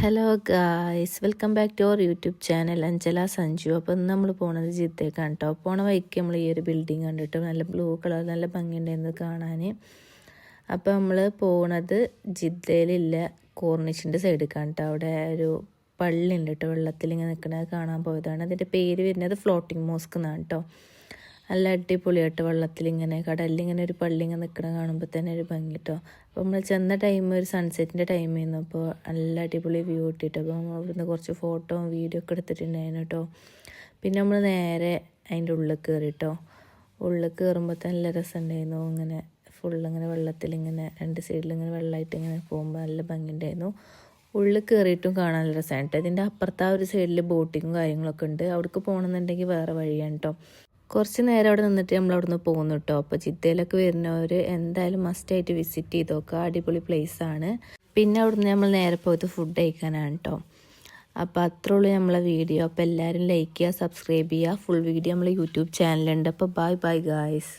Hello guys, welcome back to our YouTube channel Anchala Sanju. അപ്പോൾ ഇന്ന് നമ്മൾ പോകുന്നത് ജിദ്ദയ്ക്കാണ് കേട്ടോ. പോണ വഴിക്ക് നമ്മൾ ഈ ഒരു ബിൽഡിംഗ് കണ്ടിട്ട് നല്ല ബ്ലൂ കളർ നല്ല ഭംഗിയുണ്ടായിരുന്നു കാണാൻ. അപ്പോൾ നമ്മൾ പോകുന്നത് ജിദ്ദയിലില്ല കോർണിഷിൻ്റെ സൈഡിലേക്കാണ് കേട്ടോ. അവിടെ ഒരു പള്ളി ഉണ്ട് കേട്ടോ, വെള്ളത്തിൽ ഇങ്ങനെ നിൽക്കുന്നത് കാണാൻ പോയതാണ്. അതിൻ്റെ പേര് വരുന്നത് ഫ്ലോട്ടിംഗ് മോസ്ക് എന്നാണ് കേട്ടോ. നല്ല അടിപൊളിയായിട്ട് വെള്ളത്തിലിങ്ങനെ കടലിലിങ്ങനെ ഒരു പള്ളി ഇങ്ങനെ നിൽക്കണ കാണുമ്പോൾ തന്നെ ഒരു ഭംഗി കേട്ടോ. അപ്പോൾ നമ്മൾ ചെന്ന ടൈം ഒരു സൺസെറ്റിൻ്റെ ടൈമായിരുന്നു. അപ്പോൾ നല്ല അടിപൊളി വ്യൂ കിട്ടിയിട്ട് അപ്പോൾ നമ്മൾ അവിടുന്ന് കുറച്ച് ഫോട്ടോ വീഡിയോ ഒക്കെ എടുത്തിട്ടുണ്ടായിരുന്നു കേട്ടോ. പിന്നെ നമ്മൾ നേരെ അതിൻ്റെ ഉള്ളിൽ കയറി കേട്ടോ. ഉള്ളിൽ കയറുമ്പോൾ തന്നെ നല്ല രസമുണ്ടായിരുന്നു. ഇങ്ങനെ ഫുള്ളിങ്ങനെ വെള്ളത്തിലിങ്ങനെ രണ്ട് സൈഡിലിങ്ങനെ വെള്ളമായിട്ട് ഇങ്ങനെ പോകുമ്പോൾ നല്ല ഭംഗി ഉണ്ടായിരുന്നു. ഉള്ളിൽ കയറിയിട്ടും കാണാൻ നല്ല രസമാണ് കേട്ടോ. ഇതിൻ്റെ അപ്പുറത്തെ ആ ഒരു സൈഡിൽ ബോട്ടിങ്ങും കാര്യങ്ങളൊക്കെ ഉണ്ട്. അവിടേക്ക് പോകണമെന്നുണ്ടെങ്കിൽ വേറെ വഴിയാണ് കേട്ടോ. കുറച്ച് നേരം അവിടെ നിന്നിട്ട് നമ്മൾ അവിടെ നിന്ന് പോകുന്നു കേട്ടോ. അപ്പോൾ ജിദ്ദയിലൊക്കെ വരുന്നവർ എന്തായാലും മസ്റ്റായിട്ട് വിസിറ്റ് ചെയ്ത് നോക്കുക, അടിപൊളി പ്ലേസാണ്. പിന്നെ അവിടുന്ന് നമ്മൾ നേരെ പോയത് ഫുഡ് കഴിക്കാനാണ് കേട്ടോ. അപ്പോൾ അത്രേ ഉള്ളൂ നമ്മളെ വീഡിയോ. അപ്പോൾ എല്ലാവരും ലൈക്ക് ചെയ്യുക, സബ്സ്ക്രൈബ് ചെയ്യുക. ഫുൾ വീഡിയോ നമ്മളെ യൂട്യൂബ് ചാനലുണ്ട്. അപ്പോൾ ബൈ ബൈ ഗായ്സ്.